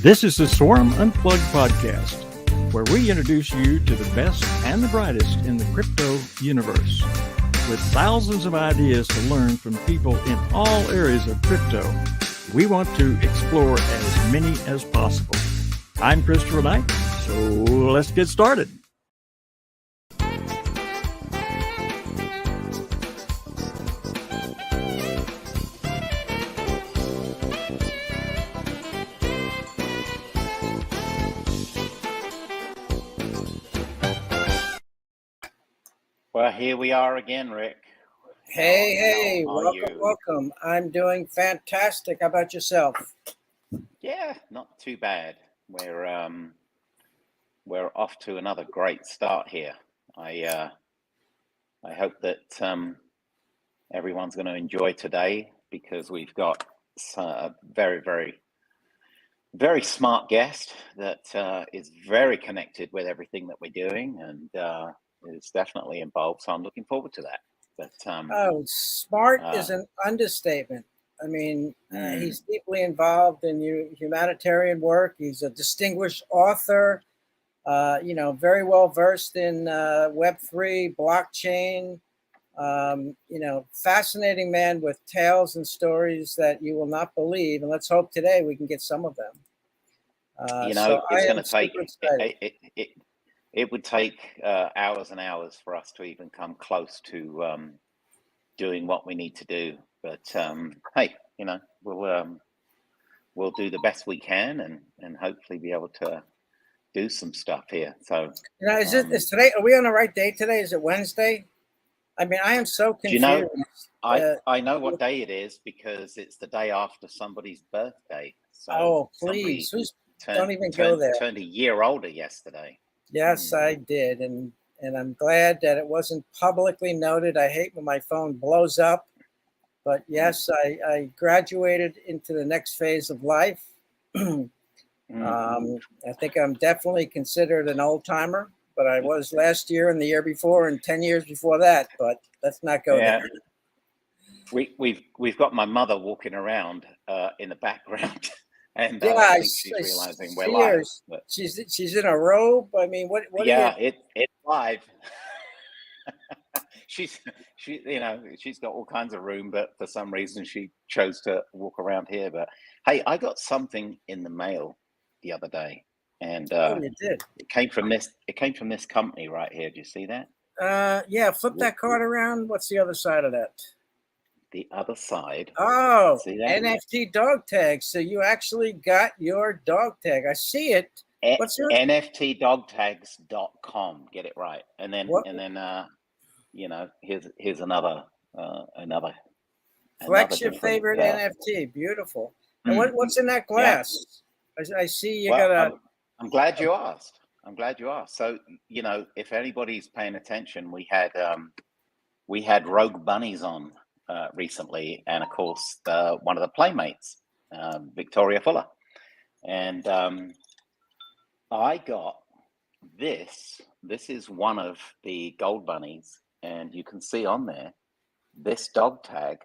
This is the Swarm Unplugged podcast, where we introduce you to the best and the brightest in the crypto universe. With thousands of ideas to learn from people in all areas of crypto, we want to explore as many as possible. I'm Christopher Knight, so let's get started. Well, here we are again, Rick. Hey, welcome. I'm doing fantastic. How about yourself? Yeah, not too bad. We're off to another great start here. I hope that everyone's going to enjoy today, because we've got a very, very, very smart guest that is very connected with everything that we're doing, and is definitely involved. So I'm looking forward to that. But smart is an understatement. I mean, he's deeply involved in humanitarian work. He's a distinguished author, very well versed in Web3, blockchain, fascinating man with tales and stories that you will not believe. And let's hope today we can get some of them. It's going to take it would take hours and hours for us to even come close to doing what we need to do. But hey, we'll do the best we can and hopefully be able to do some stuff here. So is today? Are we on the right day today? Is it Wednesday? I mean, I am so confused. I know what day it is, because it's the day after somebody's birthday. So please, don't even go there. Turned a year older yesterday. Yes, I did, and I'm glad that it wasn't publicly noted. I hate when my phone blows up, but yes, I graduated into the next phase of life. I think I'm definitely considered an old timer, but I was last year and the year before and 10 years before that. But let's not go there. We've got my mother walking around in the background. And I think she's realizing we're live. But she's in a robe. I mean, what? It's live. she's got all kinds of room, but for some reason she chose to walk around here. But hey, I got something in the mail the other day, and you did. It came from this company right here. Do you see that? Flip that card around. What's the other side of that? The other side. Oh, NFT dog tag. So you actually got your dog tag. I see it. What's your NFTdogtags.com. Get it right. And then here's another flagship favorite NFT. Beautiful. And what's in that glass? Yeah. I see you got a. I'm glad you asked. So if anybody's paying attention, we had Rogue Bunnies on recently, and of course one of the playmates, Victoria Fuller, and I got this is one of the gold bunnies, and you can see on there this dog tag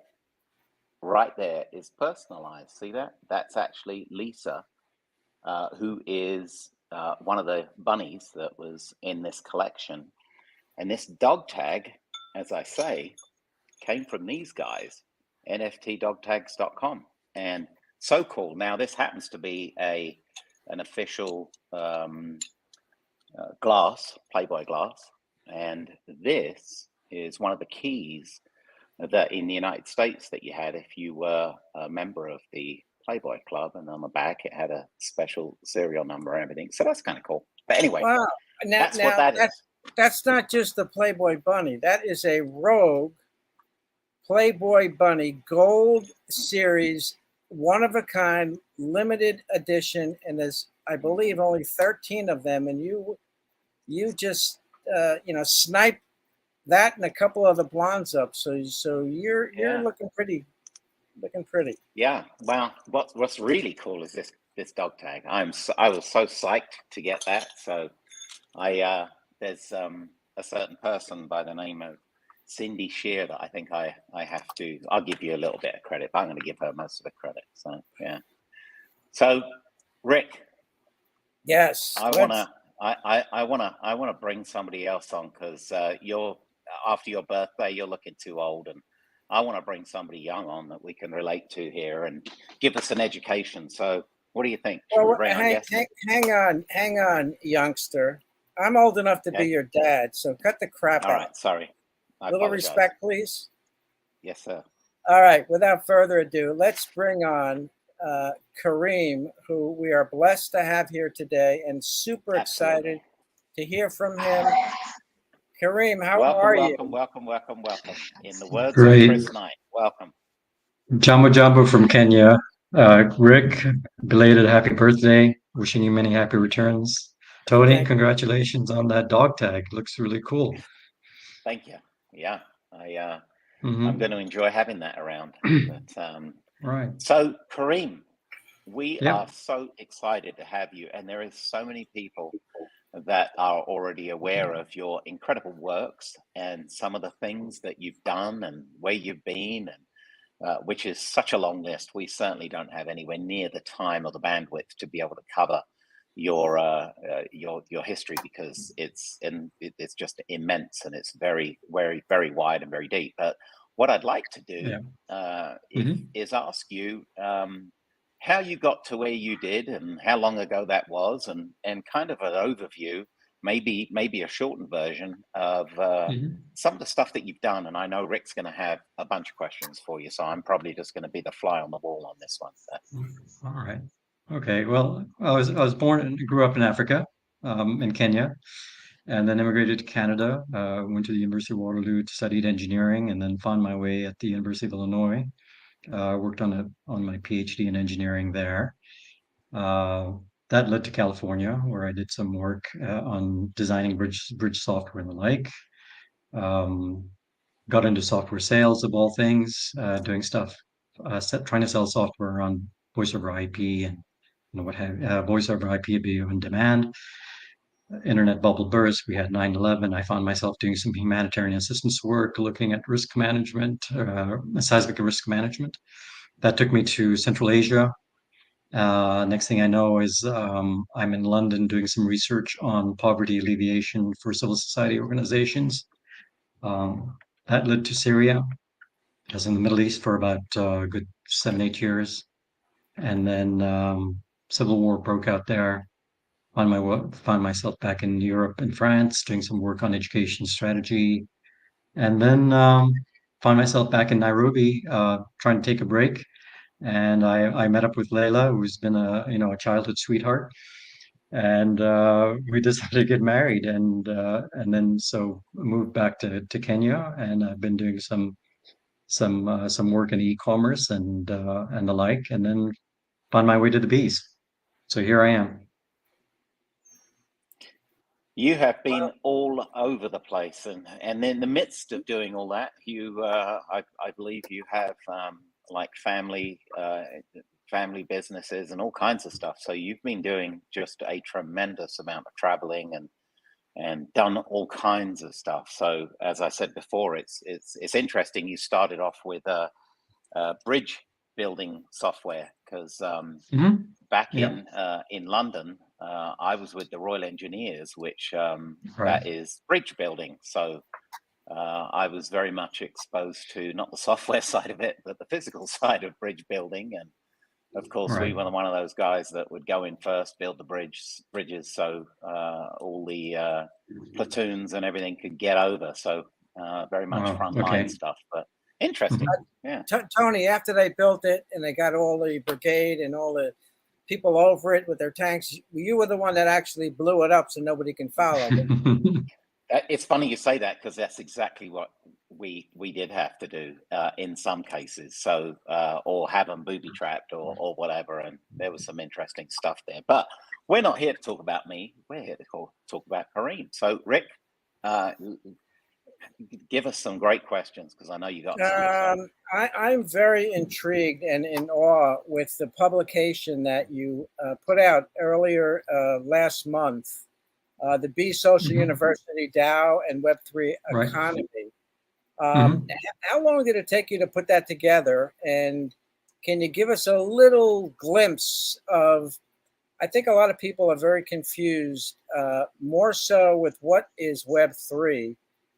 right there is personalized. See that? That's actually Lisa, who is one of the bunnies that was in this collection, and this dog tag, as I say, came from these guys, NFTdogtags.com, and so cool. Now this happens to be an official glass, Playboy glass, and this is one of the keys that in the United States that you had if you were a member of the Playboy Club, and on the back it had a special serial number and everything. So that's kind of cool. But anyway, wow. That's what that is. That's not just the Playboy bunny. That is a Rogue Playboy bunny gold series, one of a kind, limited edition, and there's, I believe, only 13 of them. And you just snipe that and a couple of the blondes up. So you're looking pretty. Yeah. Well, what's really cool is this dog tag. I was so psyched to get that. So there's a certain person by the name of Cindy Scherer that I think I'll give you a little bit of credit, but I'm going to give her most of the credit. So yeah. So Rick, Yes. I wanna bring somebody else on because you're after your birthday, you're looking too old, and I want to bring somebody young on that we can relate to here and give us an education. So, what do you think? Should we Well, bring our guest? hang on, youngster. I'm old enough to be Okay. your dad, so cut the crap All out. right, sorry. I Little apologize. respect, please. Yes, sir. All right, without further ado, let's bring on Karim, who we are blessed to have here today and super excited to hear from him. Karim, how are you? Welcome. In the words Great. of Chris Knight, welcome. Jambo from Kenya. Rick, belated happy birthday. Wishing you many happy returns. Tony, Thank you. congratulations on that dog tag. Looks really cool. Thank you. Yeah, Mhm. I'm going to enjoy having that around. But, Right. so, Karim, we Yep. are so excited to have you, and there is so many people that are already aware of your incredible works and some of the things that you've done and where you've been, and which is such a long list. We certainly don't have anywhere near the time or the bandwidth to be able to cover your history, because it's just immense, and it's very wide and very deep. But what I'd like to do is ask you how you got to where you did and how long ago that was, and kind of an overview, maybe a shortened version of some of the stuff that you've done. And I know Rick's going to have a bunch of questions for you, so I'm probably just going to be the fly on the wall on this one. All right. Okay. Well, I was born and grew up in Africa, in Kenya, and then immigrated to Canada. Went to the University of Waterloo to study engineering, and then found my way at the University of Illinois. Worked on my PhD in engineering there. That led to California, where I did some work on designing bridge software and the like. Got into software sales of all things, doing stuff, trying to sell software on voice over IP and what have voice over IP video on demand. Internet bubble burst. We had 9/11. I found myself doing some humanitarian assistance work, looking at risk management, seismic risk management. That took me to Central Asia. Next thing I know is I'm in London doing some research on poverty alleviation for civil society organizations. That led to Syria. I was in the Middle East for about a good 7-8 years. And then civil war broke out there. Found myself back in Europe and France doing some work on education strategy. And then found myself back in Nairobi trying to take a break. And I met up with Layla, who's been a childhood sweetheart, and we decided to get married, and then so moved back to Kenya, and I've been doing some work in e-commerce and the like, and then found my way to the Bees. So here I am. You have been all over the place, and in the midst of doing all that, you I believe you have like family businesses and all kinds of stuff. So you've been doing just a tremendous amount of traveling and done all kinds of stuff. So as I said before, it's interesting. You started off with bridge building software, because back in London, I was with the Royal Engineers, which that is bridge building. So I was very much exposed to not the software side of it, but the physical side of bridge building. And of course, we were one of those guys that would go in first, build the bridges, so all the platoons and everything could get over. So very much frontline stuff, but interesting. Yeah. Tony, after they built it and they got all the brigade and all the people over it with their tanks, you were the one that actually blew it up so nobody can follow. It's funny you say that, because that's exactly what we did have to do in some cases. So or have them booby trapped or whatever, and there was some interesting stuff there. But we're not here to talk about me. We're here to talk about Karim. So Rick, give us some great questions, because I know you got some. I'm very intrigued and in awe with the publication that you put out earlier last month, the BeesSocial University DAO and Web3 Economy. How long did it take you to put that together? And can you give us a little glimpse of I think a lot of people are very confused, more so with what is Web3.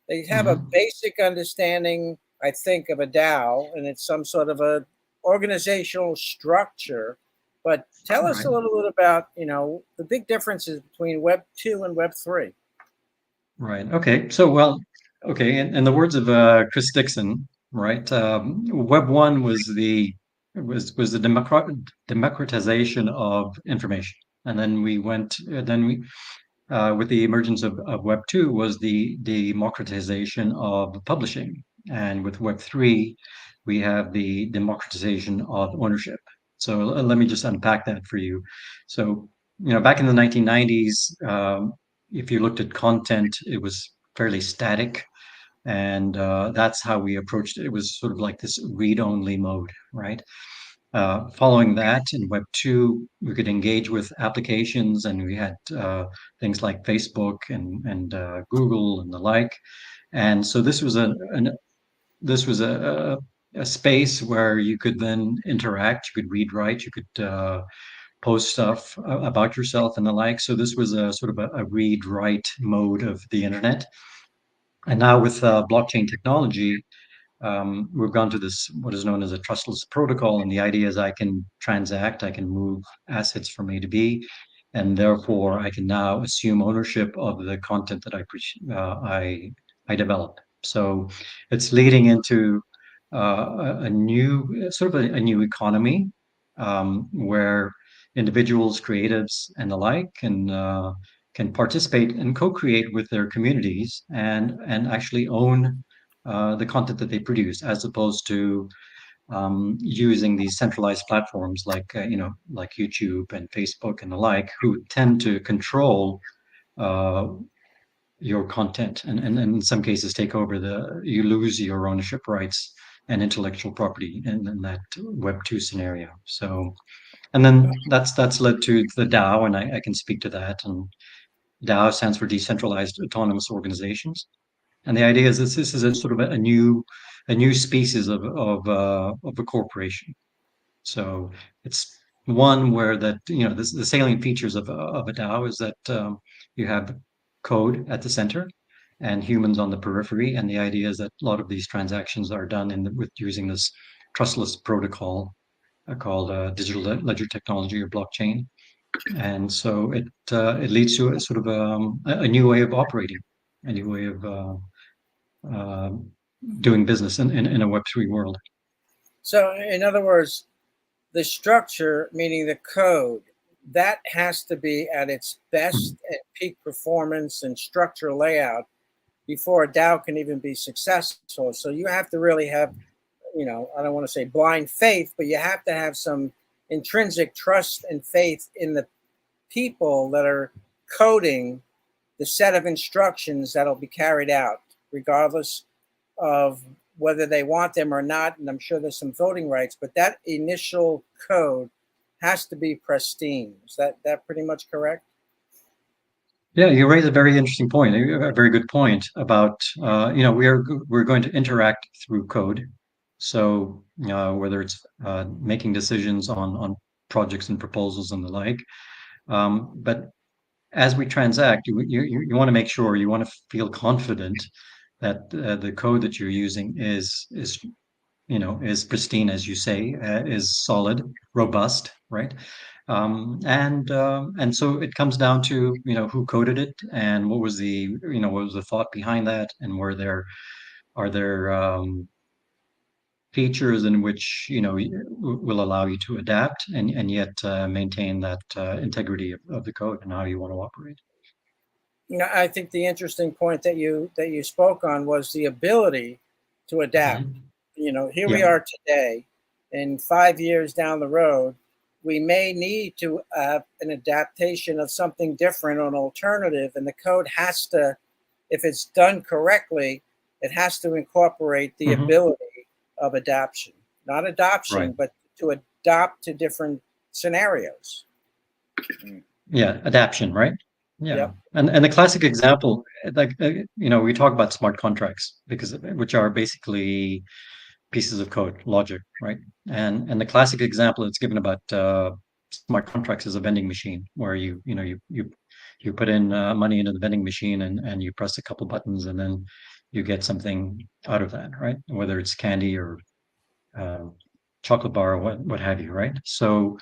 They have a basic understanding, I think, of a DAO, and it's some sort of a organizational structure. But tell us a little bit about, the big differences between Web 2 and Web 3. Right. Okay. So, okay. In the words of Chris Dixon, right? Web 1 was the democratization of information, and then we went. Then we with the emergence of Web 2 was the democratization of publishing, and with Web 3, we have the democratization of ownership. So let me just unpack that for you. So back in the 1990s. If you looked at content, it was fairly static. And that's how we approached it. It was sort of like this read-only mode, right? Following that, in Web 2, we could engage with applications, and we had things like Facebook and Google and the like. And so this was a space where you could then interact, you could read, write, you could post stuff about yourself and the like. So this was a sort of a read write mode of the internet. And now with blockchain technology, we've gone to this what is known as a trustless protocol, and the idea is I can transact, I can move assets from A to B, and therefore I can now assume ownership of the content that I develop. So it's leading into a new sort of a new economy where individuals, creatives, and the like can participate and co-create with their communities and actually own the content that they produce, as opposed to using these centralized platforms like like YouTube and Facebook and the like, who tend to control your content and in some cases take over you lose your ownership rights and intellectual property in that Web 2 scenario. So, and then that's led to the DAO, and I can speak to that. And DAO stands for Decentralized Autonomous Organizations. And the idea is this is a sort of a new species of a corporation. So it's one where that the salient features of a DAO is that you have code at the center and humans on the periphery. And the idea is that a lot of these transactions are done with using this trustless protocol called digital ledger technology or blockchain. And so it leads to a sort of a new way of operating, a new way of doing business in a Web3 world. So, in other words, the structure, meaning the code, that has to be at its best and peak performance and structure layout before a DAO can even be successful. So you have to really have, I don't want to say blind faith, but you have to have some intrinsic trust and faith in the people that are coding the set of instructions that'll be carried out, regardless of whether they want them or not. And I'm sure there's some voting rights, but that initial code has to be pristine. Is that pretty much correct? Yeah, you raise a very interesting point, a very good point about we're going to interact through code. So whether it's making decisions on projects and proposals and the like, but as we transact, you want to make sure, you want to feel confident that the code that you're using is pristine, as you say, is solid, robust, right? And so it comes down to who coded it and what was the thought behind that, and are there features in which will allow you to adapt and yet maintain that integrity of the code and how you want to operate. I think the interesting point that you spoke on was the ability to adapt. Here we are today, and 5 years down the road, we may need to have an adaptation of something different or an alternative, and the code has to, if it's done correctly, it has to incorporate the ability of adaptation, not adoption, but to adapt to different scenarios. Yeah, adaptation, right? Yeah. And the classic example, like we talk about smart contracts which are basically pieces of code, logic, right? And the classic example that's given about smart contracts as a vending machine, where you put in money into the vending machine and you press a couple buttons and then you get something out of that, right? Whether it's candy or chocolate bar or what have you, right? So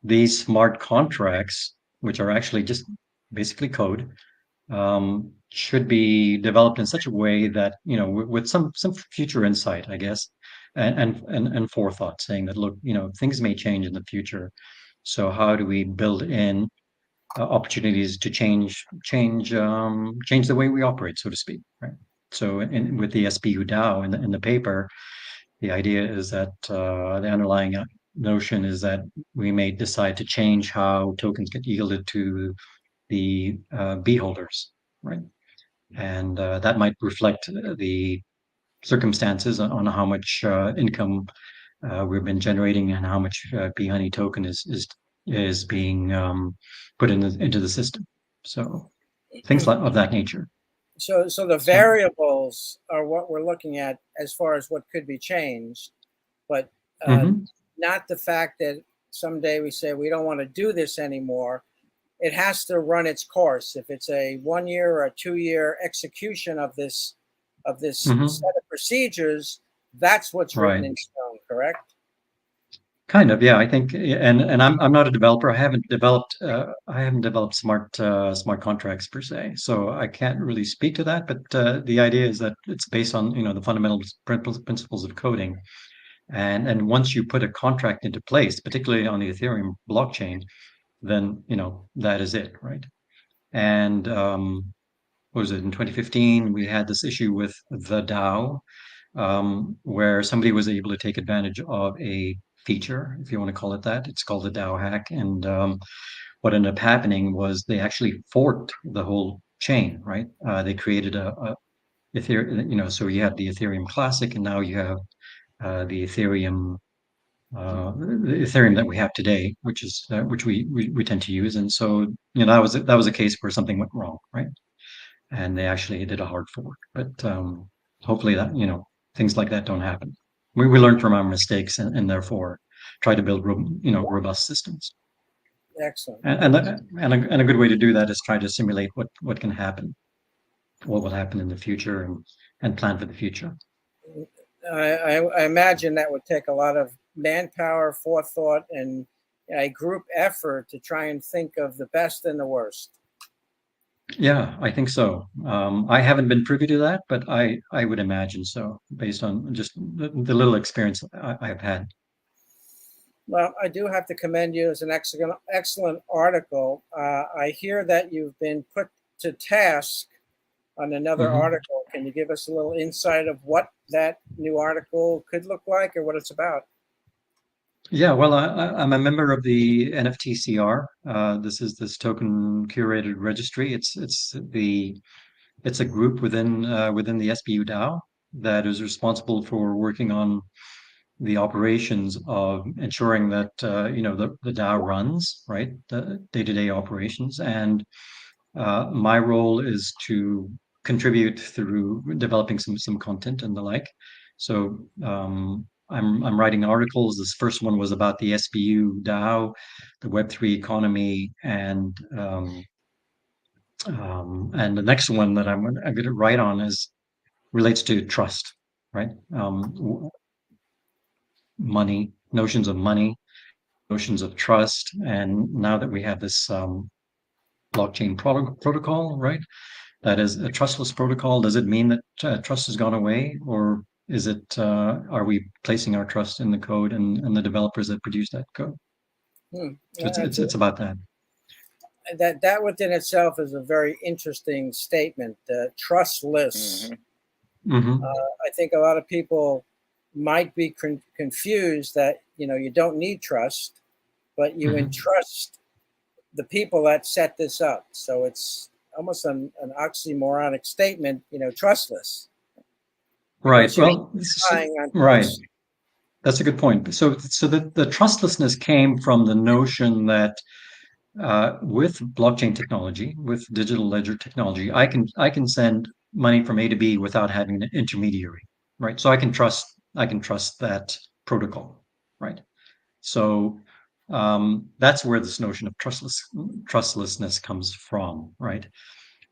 these smart contracts, which are actually just basically code, should be developed in such a way that, with some future insight, I guess, and forethought, saying that, look, things may change in the future. So how do we build in opportunities to change the way we operate, so to speak, right? So with the SBU DAO in the paper, the idea is that the underlying notion is that we may decide to change how tokens get yielded to the B holders, right? And that might reflect the circumstances on how much income we've been generating and how much Bee Honey token is being put into the system. So things of that nature. So the variables are what we're looking at as far as what could be changed, but not the fact that someday we say we don't want to do this anymore. It has to run its course. If it's a 1 year or a 2 year execution of this set of procedures, that's what's written in stone, correct? Kind of, yeah. I think, and I'm not a developer. I haven't developed smart contracts per se, so I can't really speak to that. But the idea is that it's based on the fundamental principles of coding, and once you put a contract into place, particularly on the Ethereum blockchain, then that is it, right? And what was it, in 2015 we had this issue with the DAO, where somebody was able to take advantage of a feature, if you want to call it that. It's called a DAO hack, and what ended up happening was they actually forked the whole chain, right? They created a Ethereum, so you have the Ethereum Classic, and now you have the Ethereum that we have today, which we tend to use. And so that was a case where something went wrong, right? And they actually did a hard fork. But hopefully that things like that don't happen. We learn from our mistakes and therefore try to build robust systems. Excellent. And a good way to do that is try to simulate what can happen, what will happen in the future, and plan for the future. I imagine that would take a lot of manpower, forethought, and a group effort to try and think of the best and the worst. Yeah, I think so. I haven't been privy to that, but I would imagine so, based on just the little experience I've had. Well, I do have to commend you. It's an excellent article. I hear that you've been put to task on another article. Can you give us a little insight of what that new article could look like or what it's about? Yeah, well, I'm a member of the NFTCR. This is this token curated registry. It's a group within the SBU DAO that is responsible for working on the operations of ensuring that the DAO runs, right, the day-to-day operations. And my role is to contribute through developing some content and the like. So I'm writing articles. This first one was about the SBU DAO, the Web3 economy, and the next one that I'm going to write on relates to trust, right? Money, notions of money, notions of trust, and now that we have this blockchain protocol, right? That is a trustless protocol. Does it mean that trust has gone away, or is it? Are we placing our trust in the code and the developers that produce that code? So it's about that. That within itself is a very interesting statement. Trustless. I think a lot of people might be confused that you don't need trust, but you entrust the people that set this up. So it's almost an oxymoronic statement, trustless. Right. Well, right. That's a good point. So the trustlessness came from the notion that with blockchain technology, with digital ledger technology, I can send money from A to B without having an intermediary, right? So I can trust that protocol, right? So That's where this notion of trustlessness comes from, right?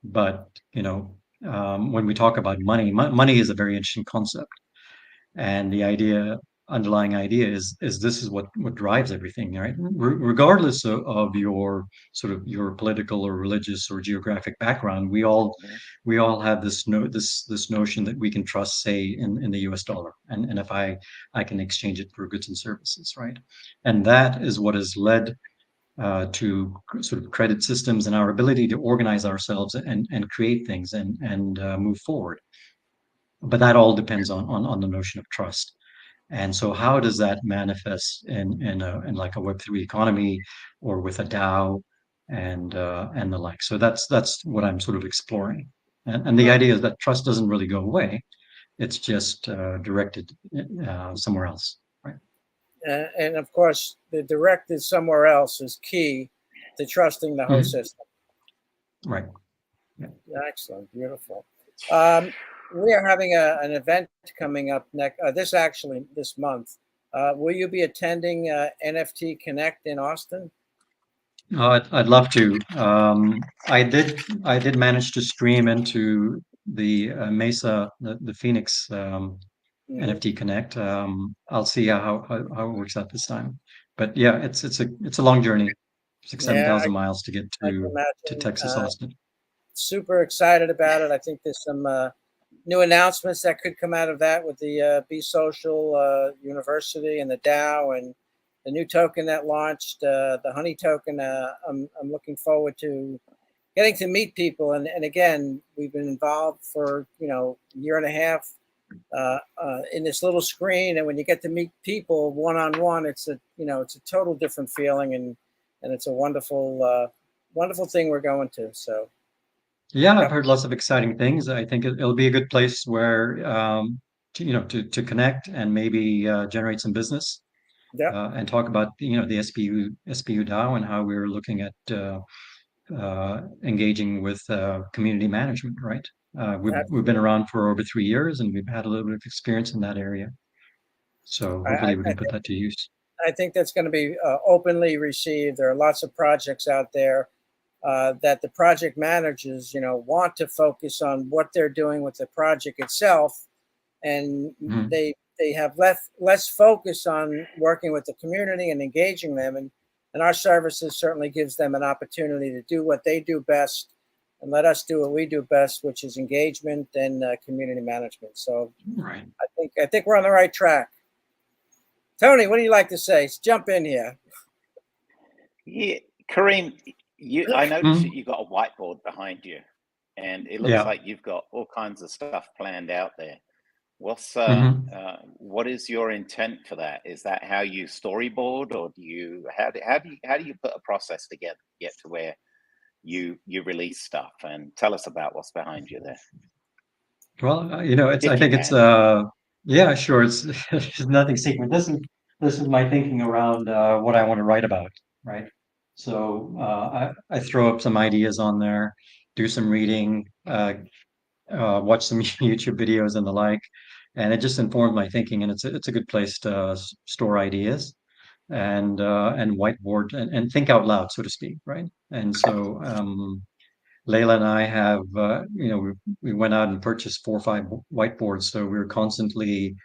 But when we talk about money, money is a very interesting concept, and the underlying idea is this is what drives everything, right? Regardless of your sort of your political or religious or geographic background, we all have this notion that we can trust, say, in the US dollar, and if I can exchange it for goods and services, right? And that is what has led to sort of credit systems and our ability to organize ourselves and create things and move forward. But that all depends on the notion of trust. And so, how does that manifest in like a Web3 economy or with a DAO and the like? So that's what I'm sort of exploring. And the idea is that trust doesn't really go away; it's just directed somewhere else, right? And of course, the directed somewhere else is key to trusting the host system. Right. Yeah. Excellent. Beautiful. We are having an event coming up this month. Will you be attending NFT Connect in Austin? I'd love to. I did manage to stream into the Mesa, the Phoenix NFT Connect. I'll see how it works out this time. But yeah, it's a long journey, 7,000 miles to get to Texas, Austin. Super excited about it. I think there's some new announcements that could come out of that with the University and the DAO and the new token that launched, the Honey token. I'm looking forward to getting to meet people. And again, we've been involved for a year and a half in this little screen. And when you get to meet people one-on-one, it's a total different feeling, and it's a wonderful thing we're going to. So. Yeah, I've heard lots of exciting things. I think it'll be a good place where to connect and maybe generate some business. And talk about the SPU DAO and how we're looking at engaging with community management. Right, we've been around for over 3 years, and we've had a little bit of experience in that area. So hopefully we can put that to use. I think that's going to be openly received. There are lots of projects out there that the project managers, want to focus on what they're doing with the project itself, and they have less focus on working with the community and engaging them, and our services certainly gives them an opportunity to do what they do best and let us do what we do best, which is engagement and community management. So right. I think we're on the right track. Tony, what do you like to say? Jump in here. Yeah, Karim, I noticed that you got a whiteboard behind you, and it looks like you've got all kinds of stuff planned out there. What's what is your intent for that? Is that how you storyboard, or how do you put a process together to get to where you release stuff? And tell us about what's behind you there. Well, I think it's yeah, sure. It's nothing secret. This is my thinking around what I want to write about, right? So I throw up some ideas on there, do some reading, watch some YouTube videos and the like, and it just informed my thinking. And it's a good place to store ideas and whiteboard and think out loud, so to speak, right? And so Layla and I have we went out and purchased 4 or 5 whiteboards, so we're constantly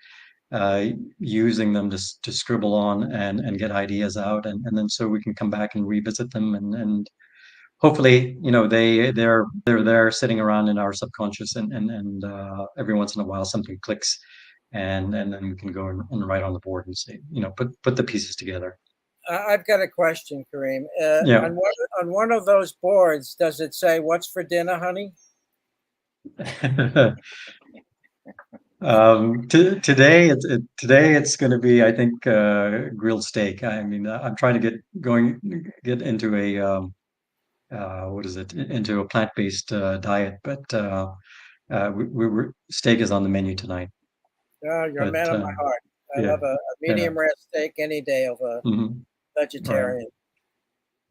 using them to scribble on and get ideas out, and then so we can come back and revisit them and hopefully they're there sitting around in our subconscious and every once in a while something clicks and then we can go and write on the board and say put the pieces together. I've got a question, Karim. Yeah. On one of those boards, does it say "What's for dinner, honey"? Today it's going to be, I think, grilled steak. I mean, I'm trying to get into a into a plant-based diet, but steak is on the menu tonight. Oh, you're a man of my heart. I love a medium rare steak any day over vegetarian.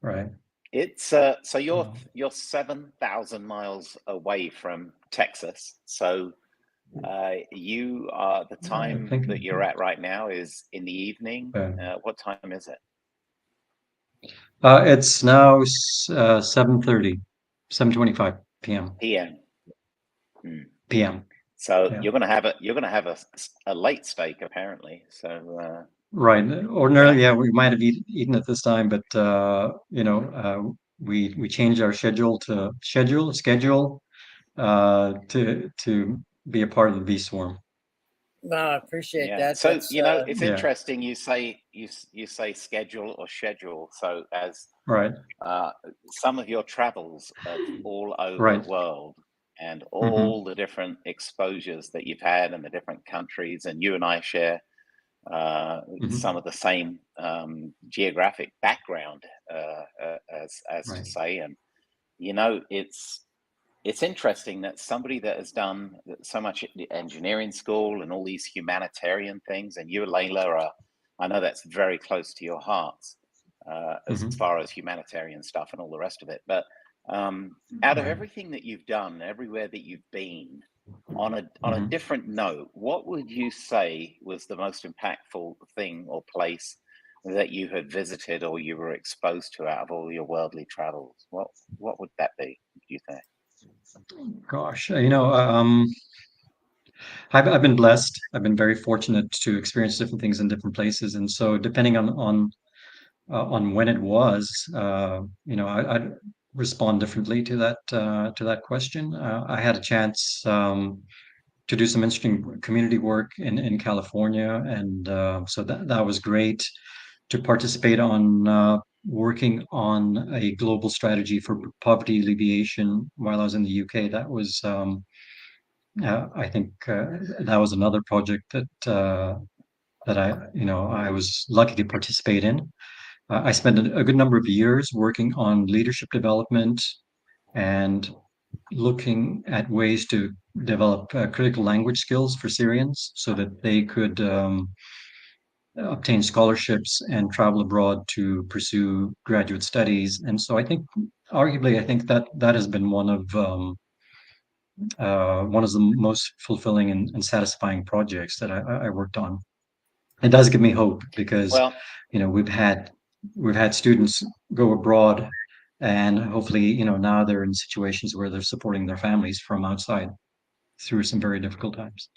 Right. It's so you're 7,000 miles away from Texas. So you are the time that you're at right now is in the evening. What time is it? It's now 7:30, 7:25 p.m. PM. Hmm. p.m. So Yeah. you're gonna have a late steak apparently. So Right. Ordinarily, yeah, we might have eaten at this time, but we changed our schedule to be a part of the Bee Swarm. No, I appreciate yeah. that. So That's it's Yeah. interesting. You say schedule or schedule. So as Right. some of your travels of all over Right. the world and all the different exposures that you've had in the different countries, and you and I share some of the same geographic background, as Right. to say, and it's interesting that somebody that has done so much at the engineering school and all these humanitarian things, and you, Layla, I know that's very close to your hearts, as far as humanitarian stuff and all the rest of it. But out of Right. everything that you've done, everywhere that you've been, on a different note, what would you say was the most impactful thing or place that you had visited or you were exposed to out of all your worldly travels? What would that be, do you think? Gosh, I've been blessed. I've been very fortunate to experience different things in different places, and so depending on when it was, I'd respond differently to that question. I had a chance to do some interesting community work in California, and so that was great to participate on working on a global strategy for poverty alleviation while I was in the UK. That was I think that was another project that I was lucky to participate in. I spent a good number of years working on leadership development and looking at ways to develop critical language skills for Syrians so that they could obtain scholarships and travel abroad to pursue graduate studies. And so I think, arguably, I think that has been one of the most fulfilling and satisfying projects that I worked on. It does give me hope because Well, we've had students go abroad, and hopefully now they're in situations where they're supporting their families from outside through some very difficult times.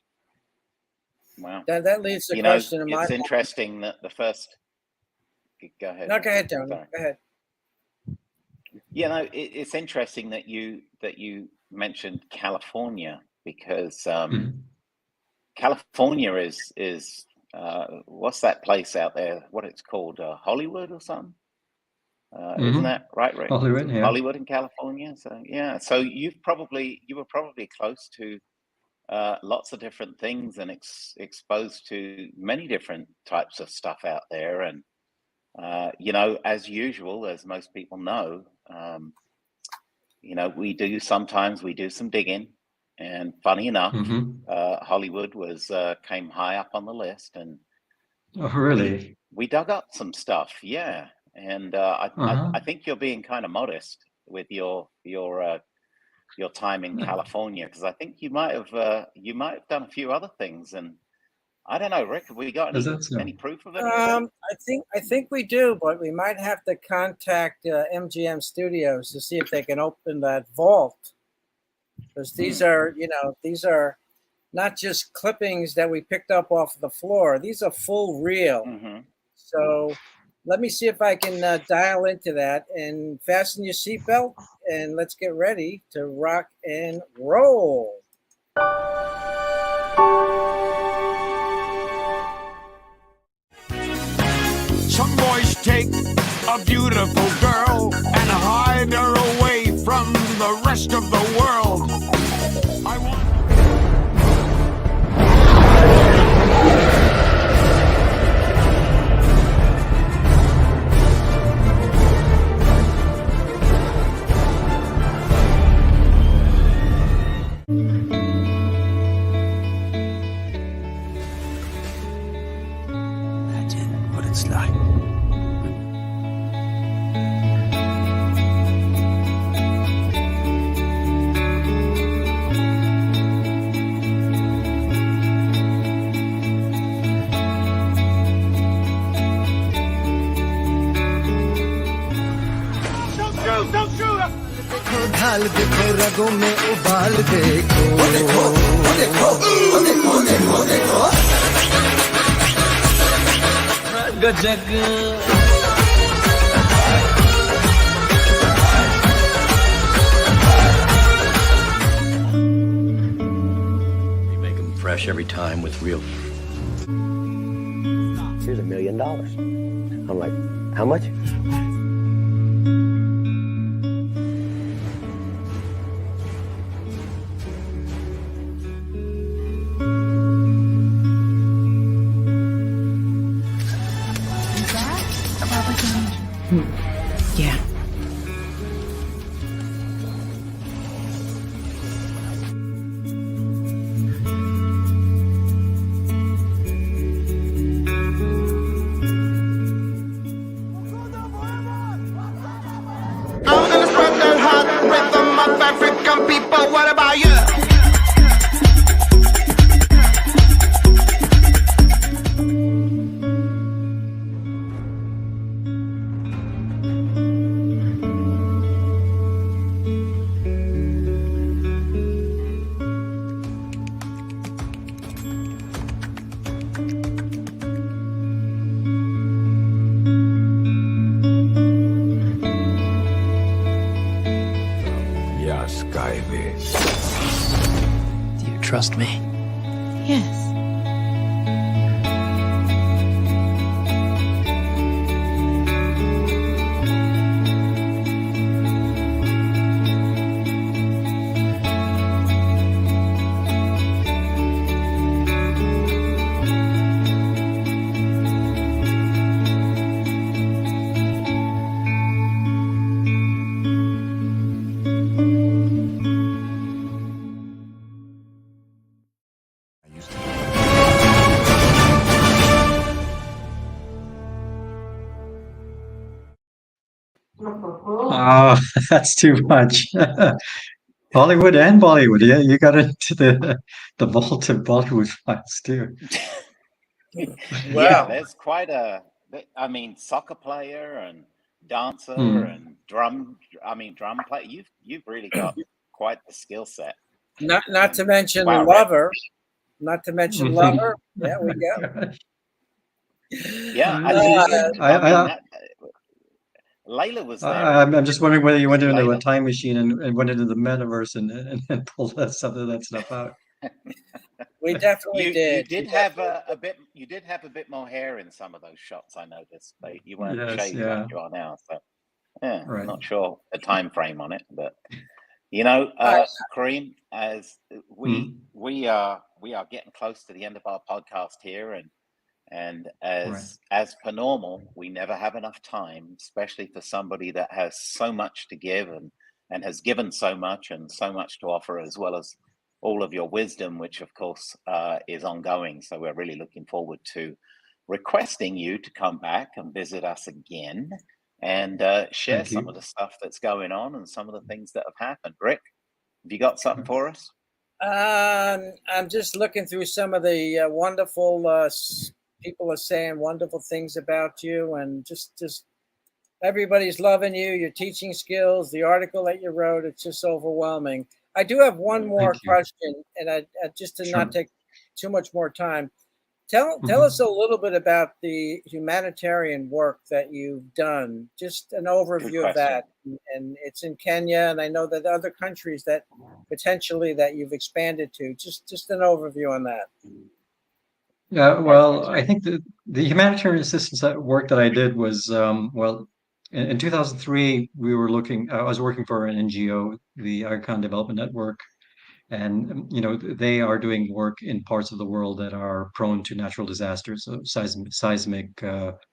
wow. that leads the question in my It's interesting that the first. Go ahead. No, go ahead, Tony. Sorry. Go ahead. Yeah, no, it's interesting that you mentioned California, because California is what's that place out there? What it's called, Hollywood or something? Isn't that right, Rick? Hollywood, yeah. Hollywood in California. So yeah, so you were probably close to lots of different things and exposed to many different types of stuff out there. And as usual, as most people know, we do some digging, and funny enough, Hollywood came high up on the list, and Oh, really? we dug up some stuff, yeah. And I think you're being kind of modest with your time in California, because I think you might have done a few other things, and I don't know, Rick, have we got any proof of it? I think we do, but we might have to contact MGM Studios to see if they can open that vault, because these are not just clippings that we picked up off the floor. These are full reel. So let me see if I can dial into that, and fasten your seatbelt, and let's get ready to rock and roll. Some boys take a beautiful girl and hide her away from the rest of the world. I want... Imagine what it's like. डाल देखो रगों में उबाल देखो ओ देखो ओ देखो ओ देखो ओ देखो ओ देखो गजग We make them fresh every time with real. Here's $1 million. I'm like, how much? Yeah. I'm gonna spread the hot rhythm of African people. What about you? Yes, Skyby. Do you trust me? Yes. Oh, that's too much. Hollywood and Bollywood. Yeah, you got into the vault of Bollywood files too. Yeah, Wow. there's quite a. I mean, soccer player and dancer Hmm. and drum player. You've really got quite the skill set. Not to mention Wow, Rick. lover. Not to mention Mhm. lover. There we go. Yeah, I, Uh, mean, Layla was there. I'm just wondering whether you went into a Layla. time machine and went into the metaverse and pulled some of that stuff out. We definitely You did. did have a bit. You did have a bit more hair in some of those shots. I noticed. But you weren't Yes, shaved yeah. like you are now. So yeah, Right. I'm not sure the time frame on it, but Kareem, as we are getting close to the end of our podcast here, and as per normal, we never have enough time, especially for somebody that has so much to give and has given so much and so much to offer, as well as all of your wisdom, which of course is ongoing. So we're really looking forward to requesting you to come back and visit us again and share Thank some you. of the stuff that's going on and some of the things that have happened. Rick, have you got something for us? I'm just looking through some of the wonderful people are saying wonderful things about you, and just everybody's loving you, your teaching skills, the article that you wrote. It's just overwhelming. I do have one more Thank you. question, and I just to not Sure. take too much more time. Tell Mhm. us a little bit about the humanitarian work that you've done. Just an overview of that, and it's in Kenya, and I know that other countries that potentially that you've expanded to. Just an overview on that. Yeah, well, I think the humanitarian assistance work that I did was in 2003 we were looking. I was working for an NGO, the Aga Khan Development Network, and they are doing work in parts of the world that are prone to natural disasters, so seismic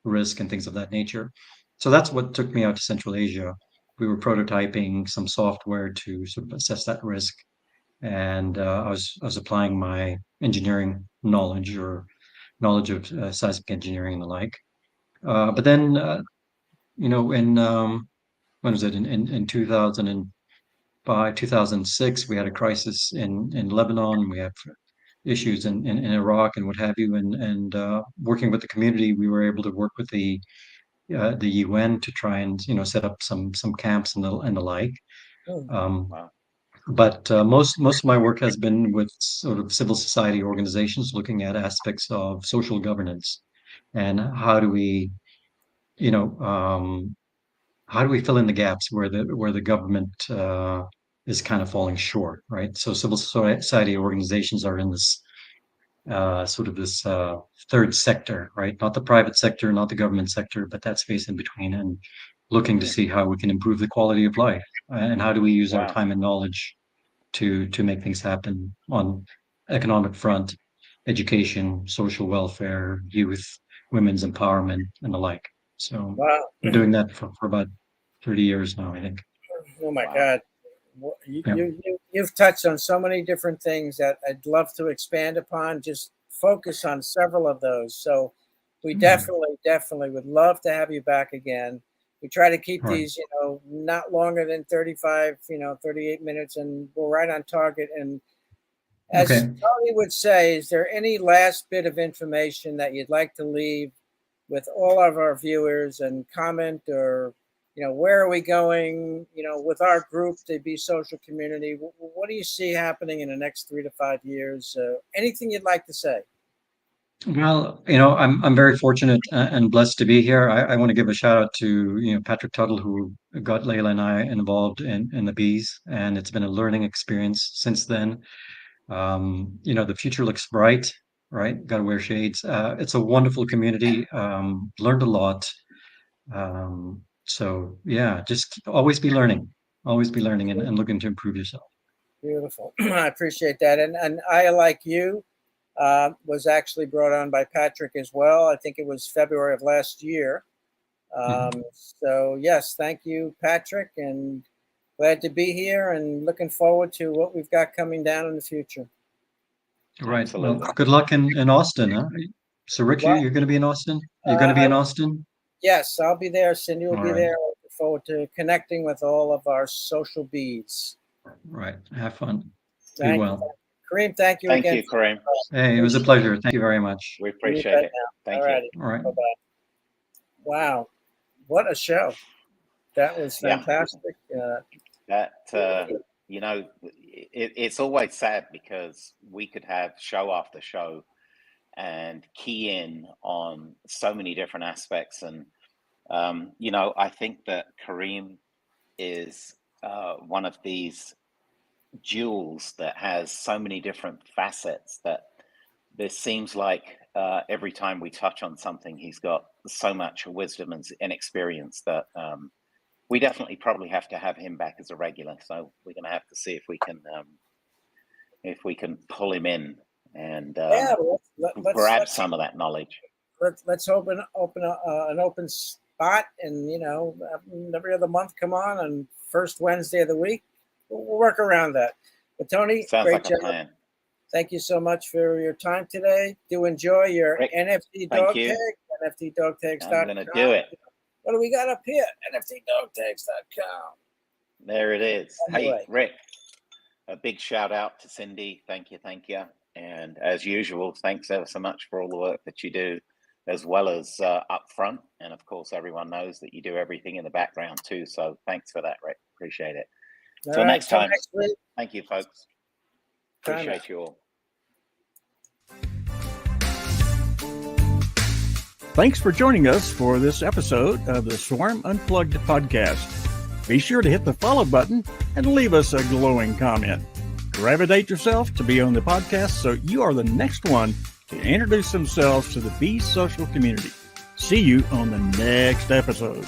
risk and things of that nature. So that's what took me out to Central Asia. We were prototyping some software to sort of assess that risk, and I was applying my engineering knowledge or knowledge of seismic engineering and the like. But then, in when was it in 2000 and by 2006 we had a crisis in Lebanon. We had issues in Iraq and what have you. And working with the community, we were able to work with the UN to try and set up some camps and the like. Wow. But most of my work has been with sort of civil society organizations looking at aspects of social governance and how do we, you know, how do we fill in the gaps where the government is kind of falling short, right? So civil society organizations are in this sort of this third sector, right? Not the private sector, not the government sector, but that space in between, and looking to see how we can improve the quality of life and how do we use our Wow. time and knowledge to make things happen on economic front, education, social welfare, youth, women's empowerment, and the like. So Wow. I'm doing that for about 30 years now, I think. Oh my Wow. God. Yeah. You've touched on so many different things that I'd love to expand upon. Just focus on several of those. So we definitely would love to have you back again. We try to keep All right. these, not longer than 35, 38 minutes, and we're right on target. And as Okay. Tony would say, is there any last bit of information that you'd like to leave with all of our viewers and comment, or where are we going, with our group, the Be Social community? What do you see happening in the next 3 to 5 years? Anything you'd like to say? Well, I'm very fortunate and blessed to be here. I want to give a shout out to, Patrick Tuttle, who got Layla and I involved in the Bees, and it's been a learning experience since then. The future looks bright, right? Got to wear shades. It's a wonderful community. Learned a lot. So yeah, just always be learning and looking to improve yourself. Beautiful. I appreciate that. And I, like you, was actually brought on by Patrick as well. I think it was February of last year. So yes, thank you, Patrick, and glad to be here and looking forward to what we've got coming down in the future. Right. Absolutely. Well, good luck in Austin, huh? So Rick, Well, you're going to be in Austin? You're going to be in Austin? Yes, I'll be there. Cindy will All be right. there. Looking forward to connecting with all of our social bees. Right. Have fun. Be Thank well. you. Kareem, thank you Thank again. you, Kareem. Hey, it was a pleasure. Thank you very much. We appreciate it. Thank All you. righty. All right. Bye-bye. Wow. What a show. That was Yeah. fantastic. It's always sad because we could have show after show and key in on so many different aspects. And, I think that Kareem is one of these jewels that has so many different facets that there seems like every time we touch on something, he's got so much wisdom and experience that we definitely probably have to have him back as a regular. So we're going to have to see if we can pull him in and let's grab some of that knowledge. Let's open an open spot, and every other month come on first Wednesday of the week. We'll work around that. But Tony, Sounds great like job. a plan. Thank you so much for your time today. Do enjoy your Rick, NFT thank dog you. tag, NFTdogtags.com. I'm going to do it. What do we got up here? NFTdogtags.com. There it is. Anyway. Hey, Rick, a big shout out to Cindy. Thank you. And as usual, thanks ever so much for all the work that you do, as well as up front. And of course, everyone knows that you do everything in the background too. So thanks for that, Rick. Appreciate it. Till next time. Next week. Thank you, folks. Appreciate you all. Thanks for joining us for this episode of the Swarm Unplugged podcast. Be sure to hit the follow button and leave us a glowing comment. Gravitate yourself to be on the podcast so you are the next one to introduce themselves to the Be Social community. See you on the next episode.